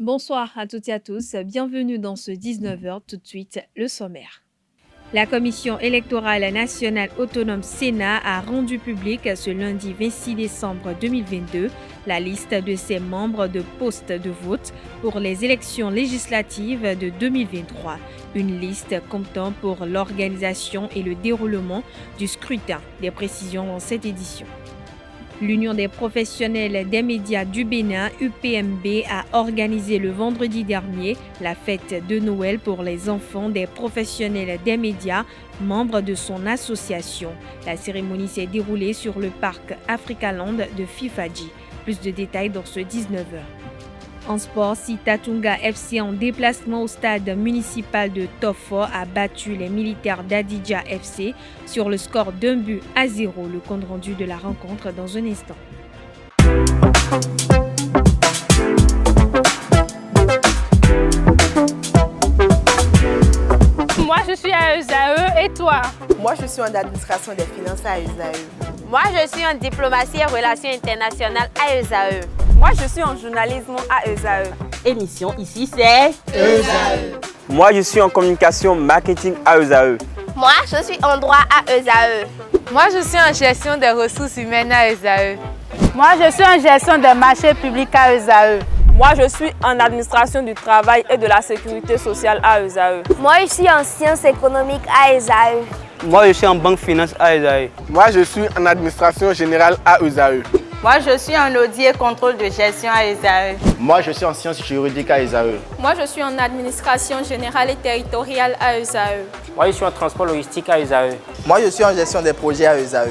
Bonsoir à toutes et à tous, bienvenue dans ce 19h, tout de suite le sommaire. La Commission électorale nationale autonome Sénat a rendu public ce lundi 26 décembre 2022 la liste de ses membres de postes de vote pour les élections législatives de 2023. Une liste comptant pour l'organisation et le déroulement du scrutin. Des précisions dans cette édition. L'Union des professionnels des médias du Bénin, UPMB, a organisé le vendredi dernier la fête de Noël pour les enfants des professionnels des médias, membres de son association. La cérémonie s'est déroulée sur le parc Africaland de Fifadji. Plus de détails dans ce 19h. En sport, Sitatunga FC en déplacement au stade municipal de Tofo a battu les militaires d'Adidja FC sur le score d'1-0. Le compte rendu de la rencontre dans un instant. Moi, je suis à ESAE et toi? Moi, je suis en administration des finances à ESAE. Moi, je suis en diplomatie et relations internationales à ESAE. Moi, je suis en journalisme à ESAE. Émission ici, c'est ESAE. Moi, je suis en communication marketing à ESAE. Moi, je suis en droit à ESAE. Moi, je suis en gestion des ressources humaines à ESAE. Moi, je suis en gestion des marchés publics à ESAE. Moi, je suis en administration du travail et de la sécurité sociale à ESAE. Moi, je suis en sciences économiques à ESAE. Moi, je suis en banque finance à ESAE. Moi, je suis en administration générale à ESAE. Moi, je suis en audit et contrôle de gestion à ESAE. Moi, je suis en sciences juridiques à ESAE. Moi, je suis en administration générale et territoriale à ESAE. Moi, je suis en transport logistique à ESAE. Moi, je suis en gestion des projets à ESAE.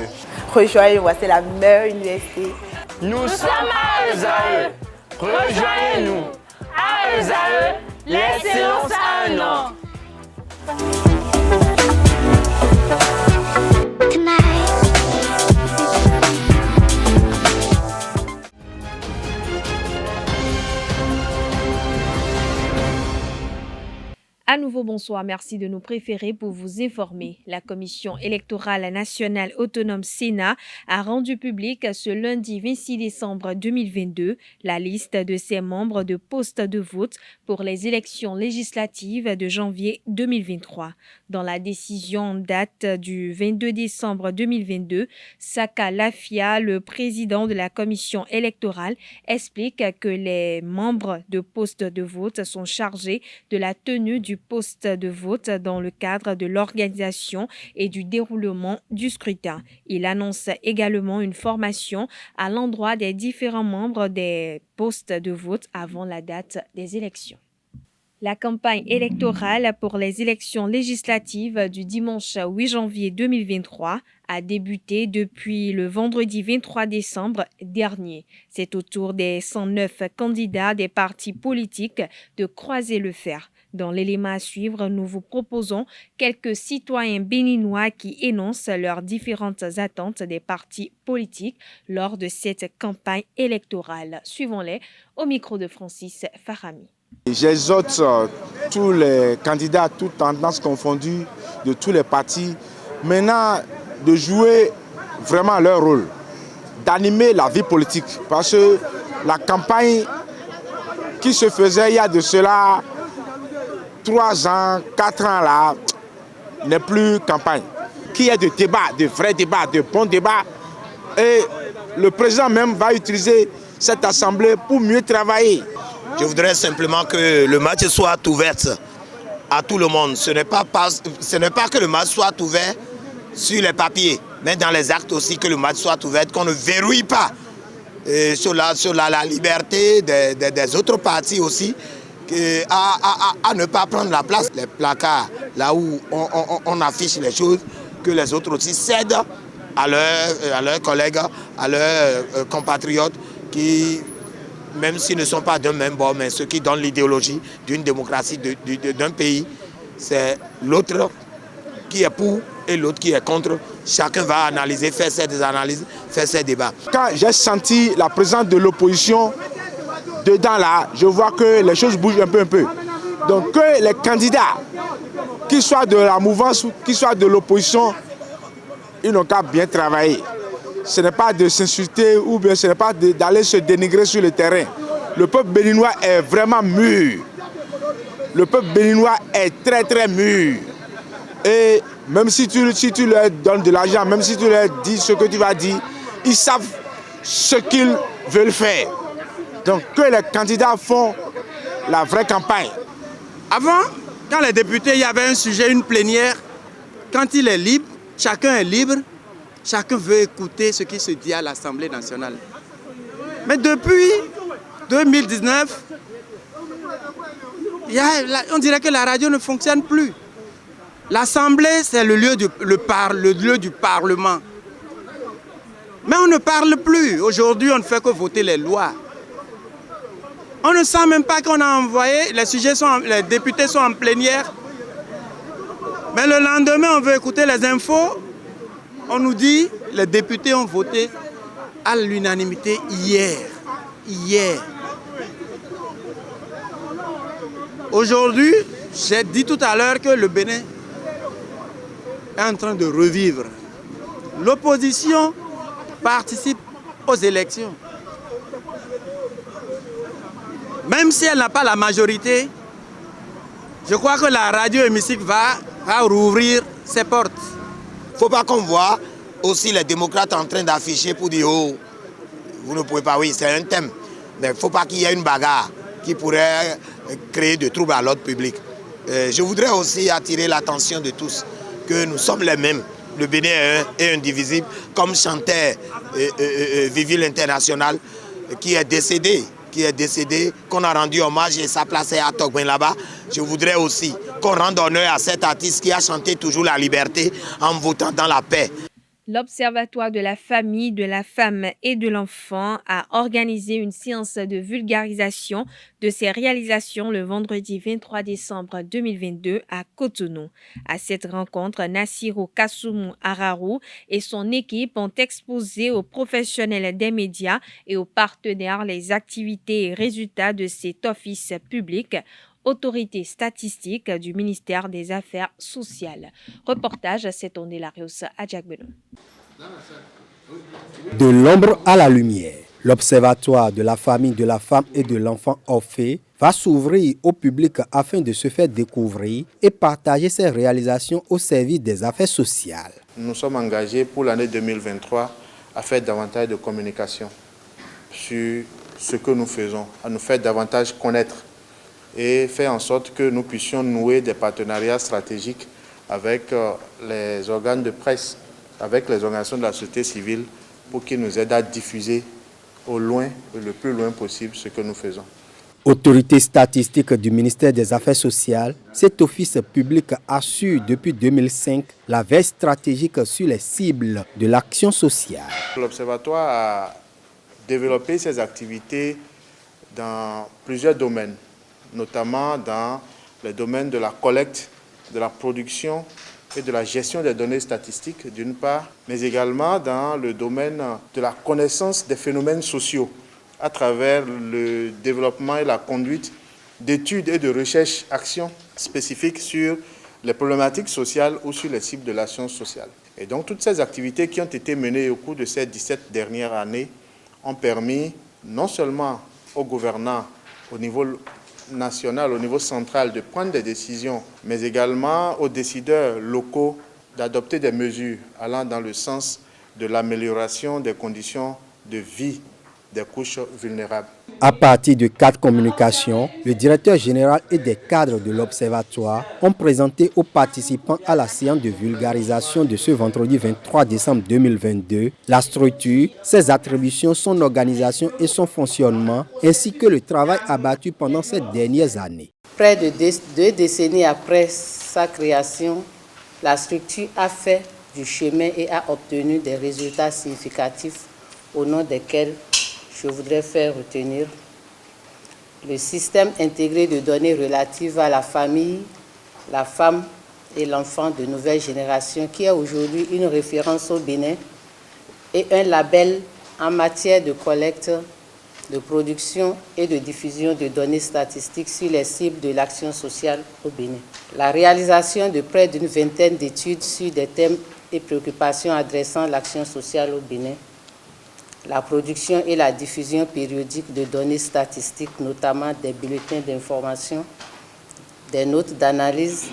Rejoignez-moi, c'est la meilleure université. Nous sommes à ESAE. Rejoignez-nous. À ESAE, l'excellence a un nom. À nouveau, bonsoir. Merci de nous préférer pour vous informer. La Commission électorale nationale autonome Sénat a rendu public ce lundi 26 décembre 2022 la liste de ses membres de postes de vote pour les élections législatives de janvier 2023. Dans la décision en date du 22 décembre 2022, Saka Lafia, le président de la Commission électorale, explique que les membres de postes de vote sont chargés de la tenue du poste de vote dans le cadre de l'organisation et du déroulement du scrutin. Il annonce également une formation à l'endroit des différents membres des postes de vote avant la date des élections. La campagne électorale pour les élections législatives du dimanche 8 janvier 2023 a débuté depuis le vendredi 23 décembre dernier. C'est au tour des 109 candidats des partis politiques de croiser le fer. Dans l'élément à suivre, nous vous proposons quelques citoyens béninois qui énoncent leurs différentes attentes des partis politiques lors de cette campagne électorale. Suivons-les au micro de Francis Farami. J'exhorte tous les candidats, toutes tendances confondues, de tous les partis, maintenant de jouer vraiment leur rôle, d'animer la vie politique. Parce que la campagne qui se faisait il y a de cela 3 ans, 4 ans là, n'est plus campagne. Qu'il y ait de débats, de vrais débats, de bons débats. Et le président même va utiliser cette assemblée pour mieux travailler. Je voudrais simplement que le match soit ouvert à tout le monde. Ce n'est pas que le match soit ouvert sur les papiers, mais dans les actes aussi que le match soit ouvert, qu'on ne verrouille pas sur la liberté des autres partis aussi, à ne pas prendre la place. Les placards, là où on affiche les choses, que les autres aussi cèdent à leurs collègues, à leurs compatriotes qui, même s'ils ne sont pas d'un même bord, mais ceux qui donnent l'idéologie d'une démocratie, d'un pays, c'est l'autre qui est pour et l'autre qui est contre. Chacun va analyser, faire ses analyses, faire ses débats. Quand j'ai senti la présence de l'opposition dedans là, je vois que les choses bougent un peu. Donc que les candidats, qu'ils soient de la mouvance ou qu'ils soient de l'opposition, ils n'ont qu'à bien travailler. Ce n'est pas de s'insulter ou bien ce n'est pas d'aller se dénigrer sur le terrain. Le peuple béninois est vraiment mûr. Le peuple béninois est très très mûr. Et même si tu leur donnes de l'argent, même si tu leur dis ce que tu vas dire, ils savent ce qu'ils veulent faire. Donc que les candidats font la vraie campagne. Avant, quand les députés, il y avait un sujet, une plénière, quand il est libre, chacun est libre, chacun veut écouter ce qui se dit à l'Assemblée nationale. Mais depuis 2019, on dirait que la radio ne fonctionne plus. L'Assemblée, c'est le lieu du Parlement. Mais on ne parle plus. Aujourd'hui, on ne fait que voter les lois. On ne sent même pas qu'on a envoyé, les députés sont en plénière. Mais le lendemain, on veut écouter les infos. On nous dit que les députés ont voté à l'unanimité hier. Aujourd'hui, j'ai dit tout à l'heure que le Bénin est en train de revivre. L'opposition participe aux élections. Même si elle n'a pas la majorité, je crois que la radio hémicycle va rouvrir ses portes. Il ne faut pas qu'on voit aussi les démocrates en train d'afficher pour dire « Oh, vous ne pouvez pas, oui, c'est un thème ». Mais il ne faut pas qu'il y ait une bagarre qui pourrait créer de troubles à l'ordre public. Je voudrais aussi attirer l'attention de tous que nous sommes les mêmes. Le Bénin est un et indivisible, comme chantait Vivi l'International, qui est décédé, qu'on a rendu hommage et sa place est à Togben là-bas. Je voudrais aussi qu'on rende honneur à cet artiste qui a chanté toujours la liberté en votant dans la paix. L'Observatoire de la famille, de la femme et de l'enfant a organisé une séance de vulgarisation de ses réalisations le vendredi 23 décembre 2022 à Cotonou. À cette rencontre, Nassirou Kassoumou Ararou et son équipe ont exposé aux professionnels des médias et aux partenaires les activités et résultats de cet office public, autorité statistique du ministère des Affaires sociales. Reportage à Setondé-Larios à Djagbenou. De l'ombre à la lumière, l'Observatoire de la famille, de la femme et de l'enfant OFE va s'ouvrir au public afin de se faire découvrir et partager ses réalisations au service des affaires sociales. Nous sommes engagés pour l'année 2023 à faire davantage de communication sur ce que nous faisons, à nous faire davantage connaître et faire en sorte que nous puissions nouer des partenariats stratégiques avec les organes de presse, avec les organisations de la société civile pour qu'ils nous aident à diffuser au loin, le plus loin possible ce que nous faisons. Autorité statistique du ministère des Affaires sociales, cet office public assure depuis 2005 la veille stratégique sur les cibles de l'action sociale. L'Observatoire a développé ses activités dans plusieurs domaines, notamment dans les domaines de la collecte, de la production et de la gestion des données statistiques d'une part, mais également dans le domaine de la connaissance des phénomènes sociaux à travers le développement et la conduite d'études et de recherches-actions spécifiques sur les problématiques sociales ou sur les cibles de l'action sociale. Et donc toutes ces activités qui ont été menées au cours de ces 17 dernières années ont permis non seulement aux gouvernants au niveau national, au niveau central, de prendre des décisions, mais également aux décideurs locaux d'adopter des mesures allant dans le sens de l'amélioration des conditions de vie des couches vulnérables. À partir de 4 communications, le directeur général et des cadres de l'Observatoire ont présenté aux participants à la séance de vulgarisation de ce vendredi 23 décembre 2022 la structure, ses attributions, son organisation et son fonctionnement, ainsi que le travail abattu pendant ces dernières années. Près de 2 décennies après sa création, la structure a fait du chemin et a obtenu des résultats significatifs au nom desquels je voudrais faire retenir le système intégré de données relatives à la famille, la femme et l'enfant de nouvelle génération qui est aujourd'hui une référence au Bénin et un label en matière de collecte, de production et de diffusion de données statistiques sur les cibles de l'action sociale au Bénin. La réalisation de près d'une vingtaine d'études sur des thèmes et préoccupations adressant l'action sociale au Bénin. la production et la diffusion périodique de données statistiques, notamment des bulletins d'information, des notes d'analyse,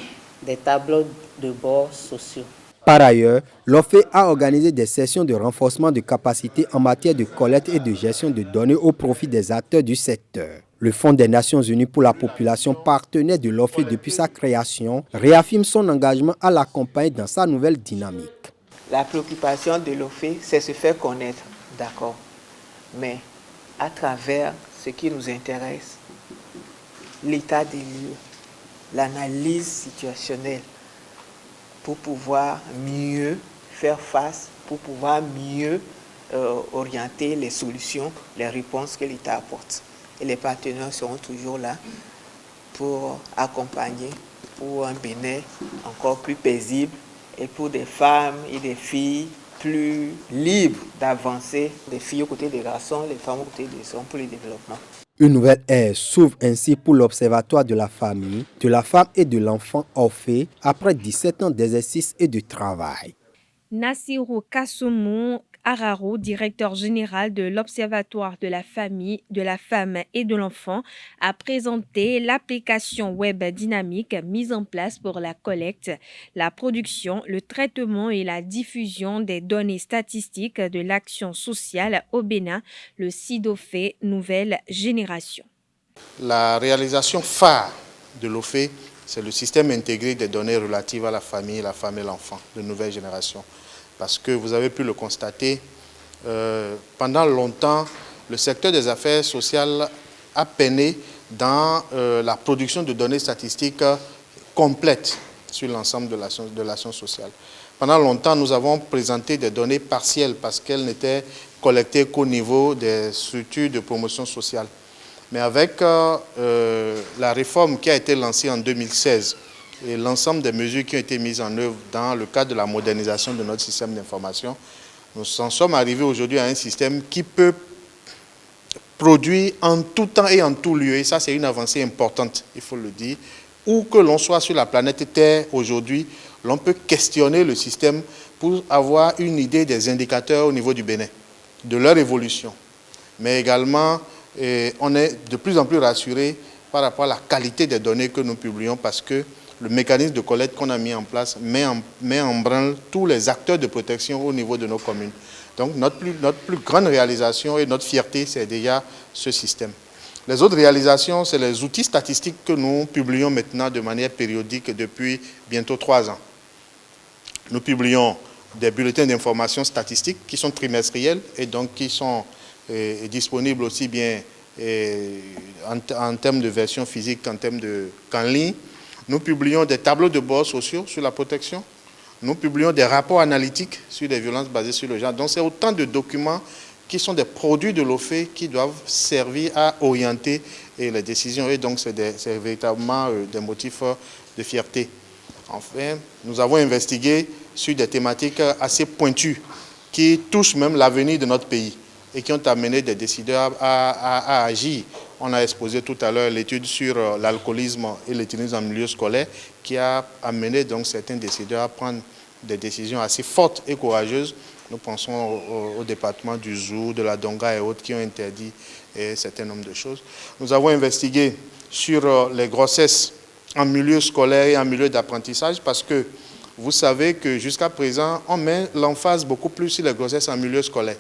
des tableaux de bord sociaux. Par ailleurs, l'OFE a organisé des sessions de renforcement de capacités en matière de collecte et de gestion de données au profit des acteurs du secteur. Le Fonds des Nations Unies pour la population, partenaire de l'OFE depuis sa création, réaffirme son engagement à l'accompagner dans sa nouvelle dynamique. La préoccupation de l'OFE, c'est se faire connaître, d'accord. Mais à travers ce qui nous intéresse, l'état des lieux, l'analyse situationnelle, pour pouvoir mieux faire face, pour pouvoir mieux orienter les solutions, les réponses que l'État apporte. Et les partenaires seront toujours là pour accompagner, pour un Bénin encore plus paisible et pour des femmes et des filles plus libres d'avancer, des filles aux côtés des garçons, les femmes aux côtés des hommes pour le développement. Une nouvelle ère s'ouvre ainsi pour l'Observatoire de la famille, de la femme et de l'enfant OFE après 17 ans d'exercice et de travail. Nassirou Kassoumou Araro, directeur général de l'Observatoire de la famille, de la femme et de l'enfant, a présenté l'application web dynamique mise en place pour la collecte, la production, le traitement et la diffusion des données statistiques de l'action sociale au Bénin, le SIDOFE Nouvelle Génération. La réalisation phare de l'OFE, c'est le système intégré des données relatives à la famille et l'enfant de nouvelle génération. Parce que vous avez pu le constater, pendant longtemps, le secteur des affaires sociales a peiné dans la production de données statistiques complètes sur l'ensemble de l'action sociale. Pendant longtemps, nous avons présenté des données partielles parce qu'elles n'étaient collectées qu'au niveau des structures de promotion sociale. Mais avec la réforme qui a été lancée en 2016, et l'ensemble des mesures qui ont été mises en œuvre dans le cadre de la modernisation de notre système d'information, nous en sommes arrivés aujourd'hui à un système qui peut produire en tout temps et en tout lieu. Et ça, c'est une avancée importante, il faut le dire. Où que l'on soit sur la planète Terre aujourd'hui, l'on peut questionner le système pour avoir une idée des indicateurs au niveau du Bénin, de leur évolution. Mais également, on est de plus en plus rassuré par rapport à la qualité des données que nous publions parce que le mécanisme de collecte qu'on a mis en place met en branle tous les acteurs de protection au niveau de nos communes. Donc notre plus grande réalisation et notre fierté, c'est déjà ce système. Les autres réalisations, c'est les outils statistiques que nous publions maintenant de manière périodique depuis bientôt 3 ans. Nous publions des bulletins d'information statistiques qui sont trimestriels et donc qui sont disponibles aussi bien en termes de version physique qu'en ligne. Nous publions des tableaux de bord sociaux sur la protection. Nous publions des rapports analytiques sur les violences basées sur le genre. Donc, c'est autant de documents qui sont des produits de l'OFE qui doivent servir à orienter les décisions. Et donc, c'est véritablement des motifs de fierté. Enfin, nous avons investigué sur des thématiques assez pointues qui touchent même l'avenir de notre pays et qui ont amené des décideurs à agir. On a exposé tout à l'heure l'étude sur l'alcoolisme et l'éthylisme en milieu scolaire qui a amené donc certains décideurs à prendre des décisions assez fortes et courageuses. Nous pensons au département du Zou, de la Donga et autres qui ont interdit un certain nombre de choses. Nous avons investigué sur les grossesses en milieu scolaire et en milieu d'apprentissage parce que vous savez que jusqu'à présent, on met l'emphase beaucoup plus sur les grossesses en milieu scolaire.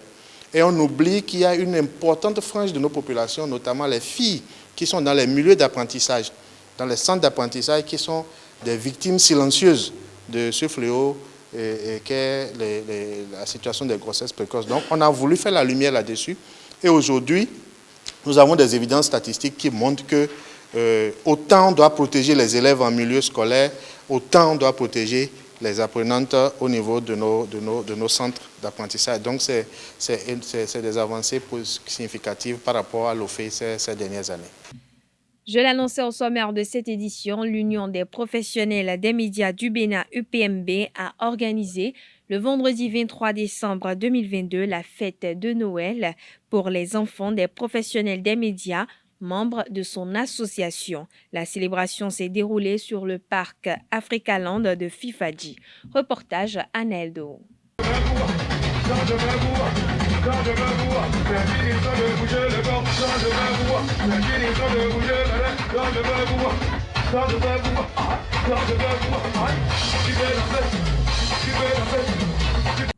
Et on oublie qu'il y a une importante frange de nos populations, notamment les filles qui sont dans les milieux d'apprentissage, dans les centres d'apprentissage, qui sont des victimes silencieuses de ce fléau qu'est la situation des grossesses précoces. Donc, on a voulu faire la lumière là-dessus. Et aujourd'hui, nous avons des évidences statistiques qui montrent que autant on doit protéger les élèves en milieu scolaire, autant on doit protéger les apprenantes au niveau de nos centres d'apprentissage. Donc, c'est des avancées significatives par rapport à l'OFE ces dernières années. Je l'annonçais au sommaire de cette édition, l'Union des professionnels des médias du Bénin, UPMB, a organisé le vendredi 23 décembre 2022 la fête de Noël pour les enfants des professionnels des médias, membres de son association. La célébration s'est déroulée sur le parc Africaland de Fifadji. Reportage Aneldo.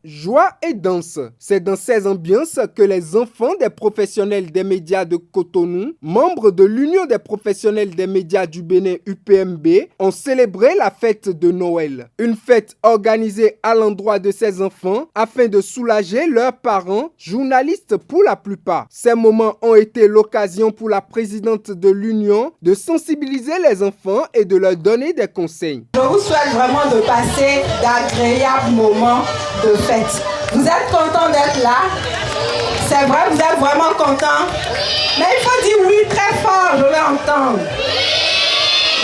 Joie et danse, c'est dans ces ambiances que les enfants des professionnels des médias de Cotonou, membres de l'Union des professionnels des médias du Bénin UPMB, ont célébré la fête de Noël. Une fête organisée à l'endroit de ces enfants afin de soulager leurs parents, journalistes pour la plupart. Ces moments ont été l'occasion pour la présidente de l'Union de sensibiliser les enfants et de leur donner des conseils. Je vous souhaite vraiment de passer d'agréables moments de fête. Vous êtes content d'être là? C'est vrai, vous êtes vraiment content? Mais il faut dire oui très fort, je vais entendre.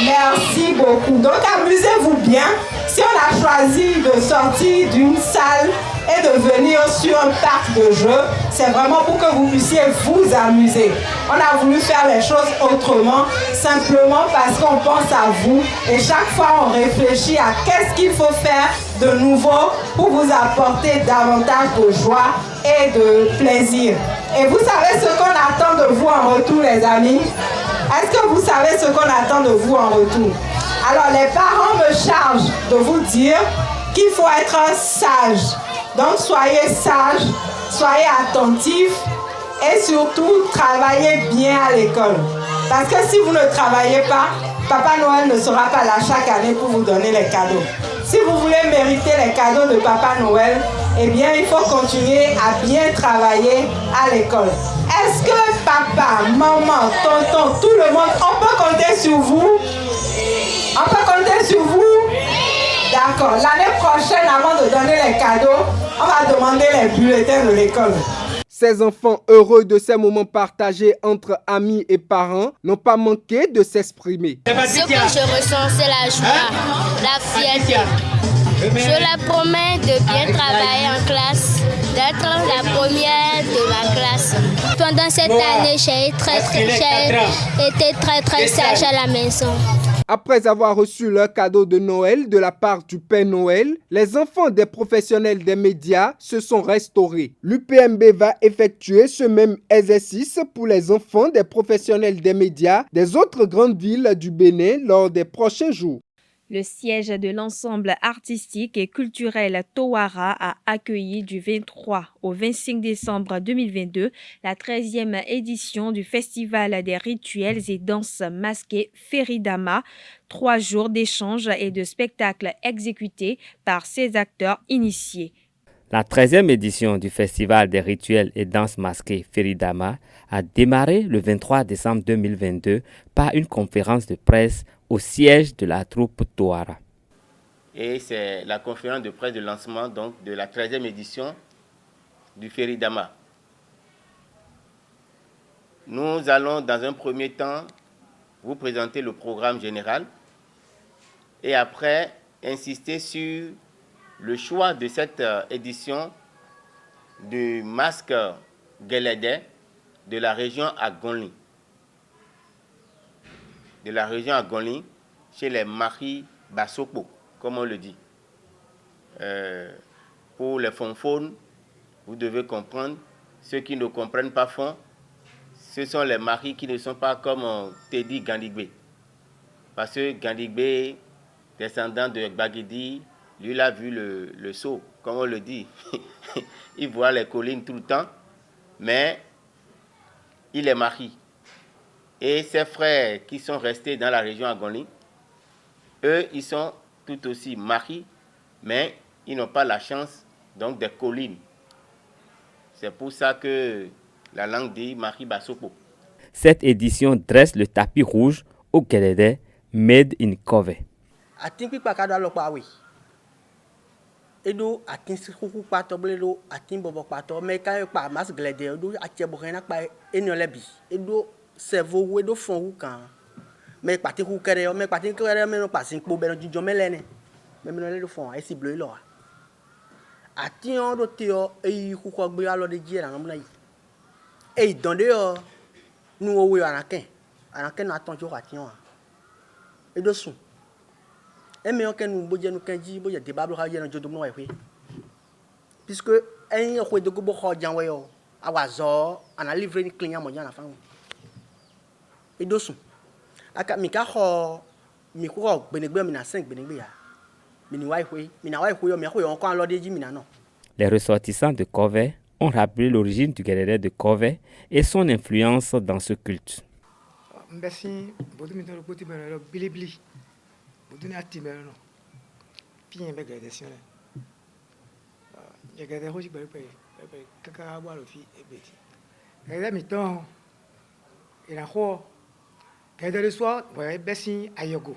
Merci beaucoup. Donc amusez-vous bien. Si on a choisi de sortir d'une salle et de venir sur un parc de jeux, c'est vraiment pour que vous puissiez vous amuser. On a voulu faire les choses autrement, simplement parce qu'on pense à vous et chaque fois on réfléchit à qu'est-ce qu'il faut faire de nouveau pour vous apporter davantage de joie et de plaisir. Et vous savez ce qu'on attend de vous en retour, les amis? Est-ce que vous savez ce qu'on attend de vous en retour? Alors les parents me chargent de vous dire qu'il faut être sage. Donc soyez sages, soyez attentifs et surtout travaillez bien à l'école. Parce que si vous ne travaillez pas, Papa Noël ne sera pas là chaque année pour vous donner les cadeaux. Si vous voulez mériter les cadeaux de Papa Noël, eh bien il faut continuer à bien travailler à l'école. Est-ce que papa, maman, tonton, tout le monde, on peut compter sur vous? On peut compter sur vous? D'accord. L'année prochaine, avant de donner les cadeaux, on va demander les bulletins de l'école. Ces enfants heureux de ces moments partagés entre amis et parents n'ont pas manqué de s'exprimer. Ce que je ressens, c'est la joie, la fierté. Je leur promets de bien travailler en classe, d'être la première de ma classe. Pendant cette année, j'ai été très sage à la maison. Après avoir reçu leur cadeau de Noël de la part du Père Noël, les enfants des professionnels des médias se sont restaurés. L'UPMB va effectuer ce même exercice pour les enfants des professionnels des médias des autres grandes villes du Bénin lors des prochains jours. Le siège de l'ensemble artistique et culturel Towara a accueilli du 23 au 25 décembre 2022 la 13e édition du Festival des rituels et danses masquées Feridama, 3 jours d'échanges et de spectacles exécutés par ses acteurs initiés. La 13e édition du Festival des rituels et danses masquées Feridama a démarré le 23 décembre 2022 par une conférence de presse au siège de la troupe Towara. Et c'est la conférence de presse de lancement donc, de la 13e édition du Feridama. Nous allons dans un premier temps vous présenter le programme général et après insister sur le choix de cette édition du masque Guélédé de la région Agonli. De la région Agonli, chez les Mahi Basopo, comme on le dit. Pour les fonphones, vous devez comprendre, ceux qui ne comprennent pas fond, ce sont les Mahi qui ne sont pas comme Teddy Gandigbe. Parce que Gandigbe, descendant de Bagidi, lui, il a vu le saut, comme on le dit. Il voit les collines tout le temps, mais il est Mahi. Et ses frères qui sont restés dans la région Agonli, eux, ils sont tout aussi Mahi, mais ils n'ont pas la chance donc des collines. C'est pour ça que la langue dit Mahi Basopo. Cette édition dresse le tapis rouge au Guélédé Made in Kove. Edo atin kuku pato bledo atin bobo pato me kan pa mas glede edo atie borena pa enolebi edo servo edo fon kan me pati ku kere me pati kere me no pasin po be no jijo melene me no le do fon ai si bleu lo atin on do tio e ku ko gbe alo de jira ngam na yi e donde yo nu owe anaken na ton jo atin o edo sun mais on peut nous dire nous quand dit bon il y a des babes là il y a un jour de nous puisque un y a quoi de go bo kho jan wayo Awazo, on a livré une client mondial à la fin. Et deux aka mikaho mikuro benegbe mina 5 benegbe ya. Mina wai hui mi hui encore l'ordre de mina non. Les ressortissants de Kové ont rappelé l'origine du Guérédé de Kové et son influence dans ce culte. Merci, beaucoup de temps côté ben bilibili. Beaucoup de atimer non. Puis un bec de sion. J'ai gardé roji ben kaka boire le fi et beti. Gardé mi temps. Il a quoi? Gardé le soir, ouais bessi ayogo.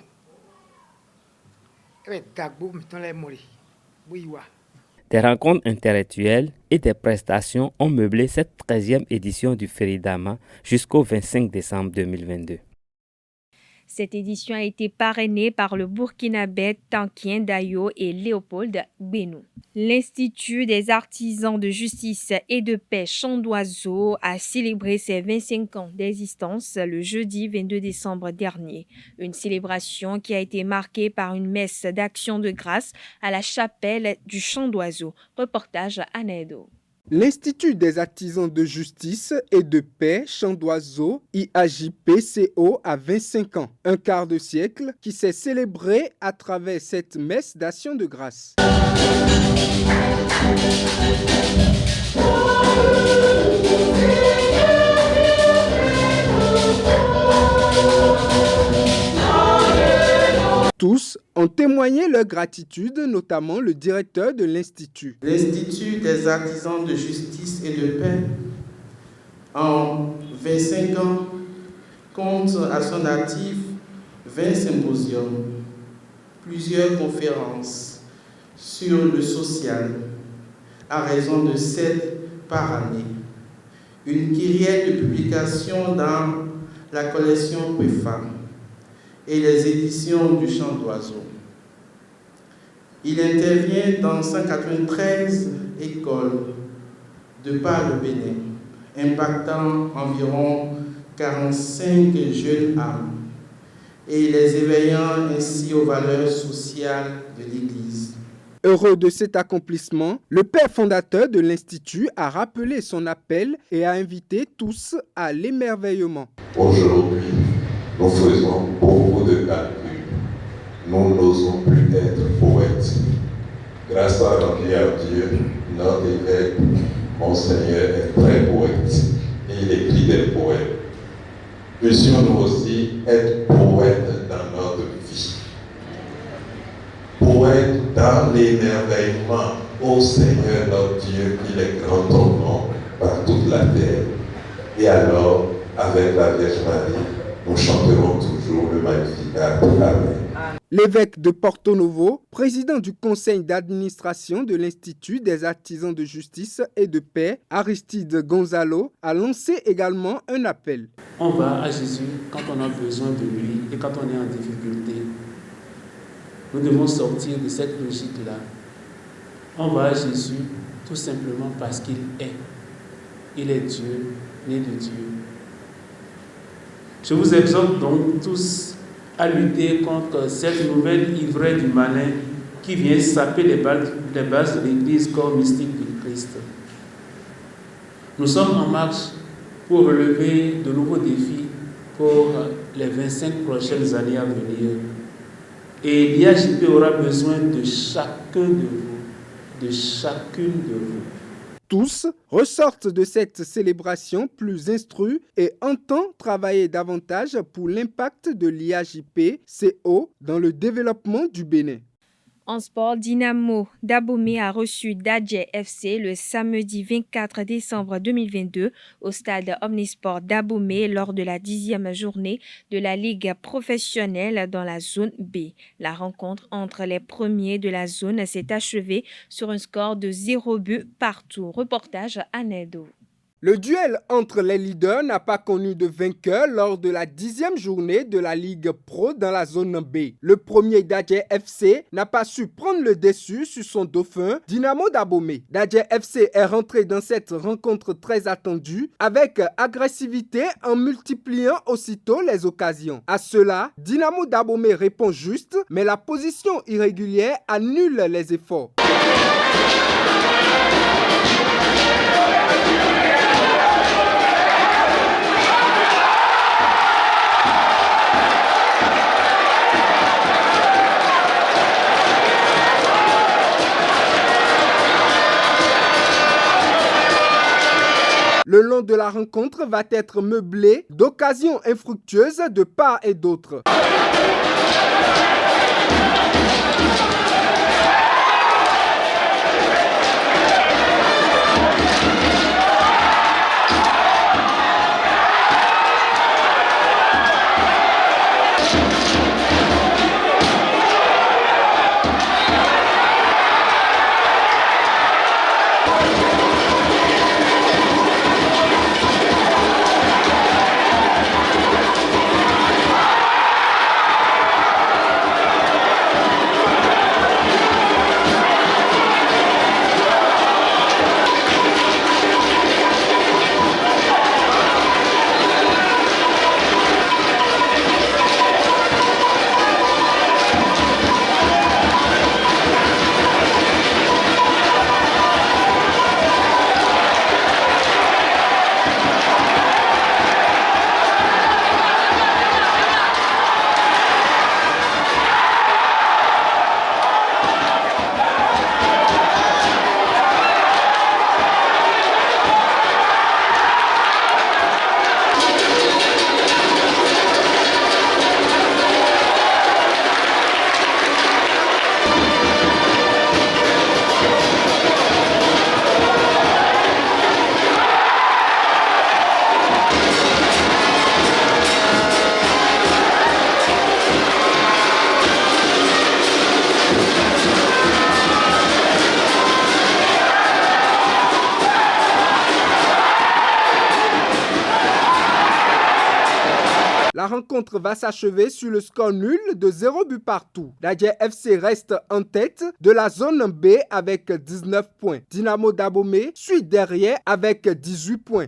Et dagbo mi temps les mori. Buiwa. Des rencontres intellectuelles et des prestations ont meublé cette 13e édition du Feridama jusqu'au 25 décembre 2022. Cette édition a été parrainée par le Burkinabé Tankien Dayo et Léopold Benou. L'Institut des artisans de justice et de paix Chant d'Oiseau a célébré ses 25 ans d'existence le jeudi 22 décembre dernier. Une célébration qui a été marquée par une messe d'action de grâce à la chapelle du Chant d'Oiseau. Reportage à Nedo. L'Institut des artisans de justice et de paix Chant d'Oiseau, IAJPCO, a 25 ans, un quart de siècle qui s'est célébré à travers cette messe d'action de grâce. Tous ont témoigné leur gratitude, notamment le directeur de l'Institut. L'Institut des artisans de justice et de paix, en 25 ans, compte à son actif 20 symposiums, plusieurs conférences sur le social, à raison de 7 par année, une kyrielle de publications dans la collection PEFA et les éditions du Chant d'Oiseau. Il intervient dans 193 écoles de par le Bénin, impactant environ 45 jeunes âmes et les éveillant ainsi aux valeurs sociales de l'Église. Heureux de cet accomplissement, le père fondateur de l'Institut a rappelé son appel et a invité tous à l'émerveillement. Aujourd'hui, nous faisons beaucoup de calculs. Nous n'osons plus être poètes. Grâce à Dieu, notre évêque, Monseigneur, est très poète. Et il écrit des poèmes. Puissions-nous aussi être poètes dans notre vie. Poètes dans l'émerveillement. Ô Seigneur notre Dieu, qu'il est grand ton nom par toute la terre. Et alors, avec la Vierge Marie, nous chanterons toujours le Magnificat. Amen. L'évêque de Porto Novo, président du conseil d'administration de l'Institut des artisans de justice et de paix, Aristide Gonzalo, a lancé également un appel. On va à Jésus quand on a besoin de lui et quand on est en difficulté. Nous devons sortir de cette logique-là. On va à Jésus tout simplement parce qu'il est. Il est Dieu, né de Dieu. Je vous exhorte donc tous à lutter contre cette nouvelle ivresse du malin qui vient saper les bases de l'Église corps mystique du Christ. Nous sommes en marche pour relever de nouveaux défis pour les 25 prochaines années à venir. Et l'IAJP aura besoin de chacun de vous, de chacune de vous. Tous ressortent de cette célébration plus instruits et entendent travailler davantage pour l'impact de l'IAJP-CO dans le développement du Bénin. En sport, Dynamo d'Abomey a reçu Dadje FC le samedi 24 décembre 2022 au stade Omnisport d'Abomey lors de la 10e journée de la Ligue professionnelle dans la zone B. La rencontre entre les premiers de la zone s'est achevée sur un score de 0 but partout. Reportage à Nedo. Le duel entre les leaders n'a pas connu de vainqueur lors de la 10e journée de la Ligue Pro dans la zone B. Le premier Dadje FC n'a pas su prendre le dessus sur son dauphin Dynamo d'Abomey. Dadje FC est rentré dans cette rencontre très attendue avec agressivité en multipliant aussitôt les occasions. À cela, Dynamo d'Abomey répond juste, mais la position irrégulière annule les efforts. bilan de la rencontre va être meublé d'occasions infructueuses de part et d'autre. La rencontre va s'achever sur le score nul de 0 but partout. Dadje FC reste en tête de la zone B avec 19 points. Dynamo d'Abomey suit derrière avec 18 points.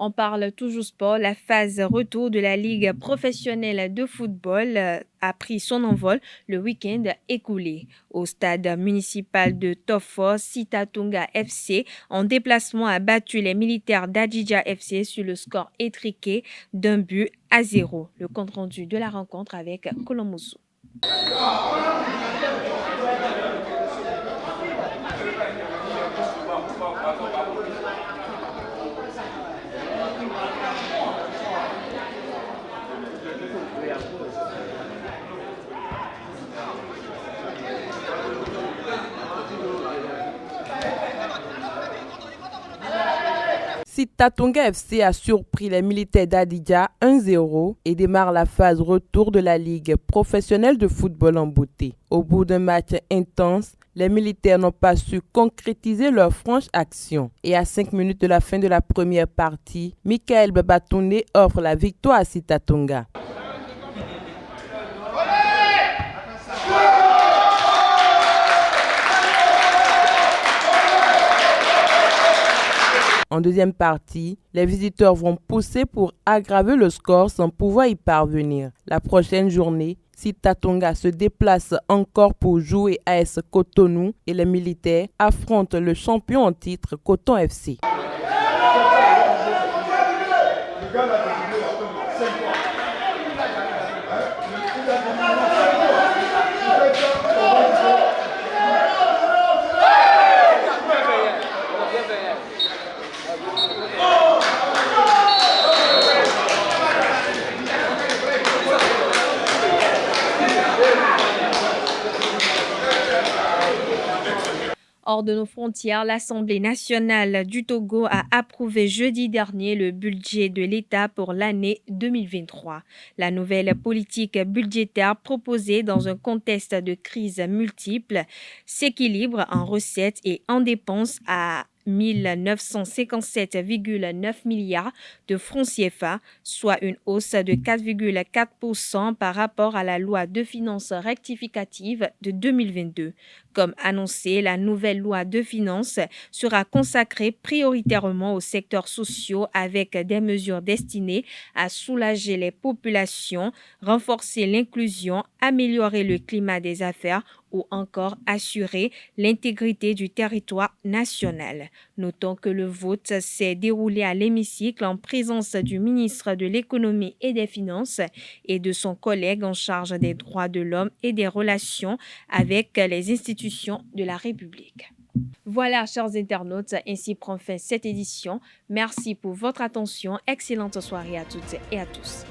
On parle toujours sport. La phase retour de la Ligue professionnelle de football a pris son envol le week-end écoulé. Au stade municipal de Tofo, Sitatunga FC, en déplacement, a battu les militaires d'Adjidja FC sur le score étriqué d'1-0. Le compte-rendu de la rencontre avec Kolomousou. Sitatunga FC a surpris les militaires d'Adidja 1-0 et démarre la phase retour de la Ligue professionnelle de football en beauté. Au bout d'un match intense, les militaires n'ont pas su concrétiser leur franche action. Et à 5 minutes de la fin de la première partie, Michael Babatoune offre la victoire à Sitatunga. En deuxième partie, les visiteurs vont pousser pour aggraver le score sans pouvoir y parvenir. La prochaine journée, Sitatunga se déplace encore pour jouer AS Cotonou et les militaires affrontent le champion en titre Coton FC. Hors de nos frontières, l'Assemblée nationale du Togo a approuvé jeudi dernier le budget de l'État pour l'année 2023. La nouvelle politique budgétaire proposée dans un contexte de crise multiple s'équilibre en recettes et en dépenses à 1957,9 milliards de francs CFA, soit une hausse de 4,4% par rapport à la loi de finances rectificative de 2022. Comme annoncé, la nouvelle loi de finances sera consacrée prioritairement aux secteurs sociaux avec des mesures destinées à soulager les populations, renforcer l'inclusion, améliorer le climat des affaires ou encore assurer l'intégrité du territoire national. Notons que le vote s'est déroulé à l'hémicycle en présence du ministre de l'Économie et des Finances et de son collègue en charge des droits de l'homme et des relations avec les institutions de la République. Voilà, chers internautes, ainsi prend fin cette édition. Merci pour votre attention. Excellente soirée à toutes et à tous.